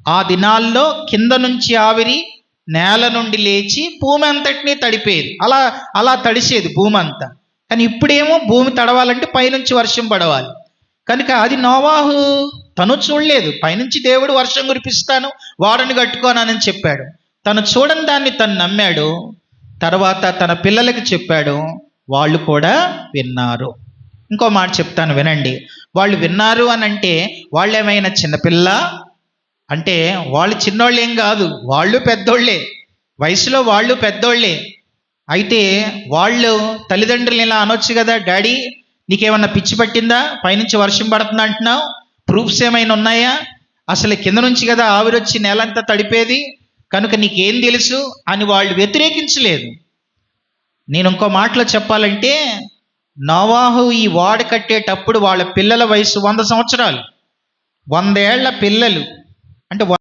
ఆ దినాల్లో కింద నుంచి ఆవిరి నేల నుండి లేచి భూమి అంతటినీ తడిపేది. అలా అలా తడిసేది భూమి అంతా. కానీ ఇప్పుడేమో భూమి తడవాలంటే పైనుంచి వర్షం పడవాలి. కనుక అది నోవాహు తను చూడలేదు. పైనుంచి దేవుడు వర్షం కురిపిస్తాను, వాడని కట్టుకోనని చెప్పాడు. తను చూడని దాన్ని తను నమ్మాడు. తర్వాత తన పిల్లలకి చెప్పాడు, వాళ్ళు కూడా విన్నారు. ఇంకో మాట చెప్తాను వినండి. వాళ్ళు విన్నారు అని అంటే వాళ్ళు ఏమైనా చిన్నపిల్ల అంటే వాళ్ళు చిన్నోళ్ళు ఏం కాదు, వాళ్ళు పెద్దోళ్ళే, వయసులో వాళ్ళు పెద్దోళ్ళే. అయితే వాళ్ళు తల్లిదండ్రులు ఇలా అనొచ్చు కదా, డాడీ నీకేమన్నా పిచ్చి పట్టిందా, పైనుంచి వర్షం పడుతుంది అంటున్నావు, ప్రూఫ్స్ ఏమైనా ఉన్నాయా, అసలు కింద నుంచి కదా ఆవిరొచ్చి నేలంతా తడిపేది, కనుక నీకేం తెలుసు అని వాళ్ళు వ్యతిరేకించలేదు. నేను ఇంకో మాటలో చెప్పాలంటే, నోవాహు ఈ ఓడ కట్టేటప్పుడు వాళ్ళ పిల్లల వయసు 100 సంవత్సరాలు. 100 ఏళ్ల పిల్లలు అంటే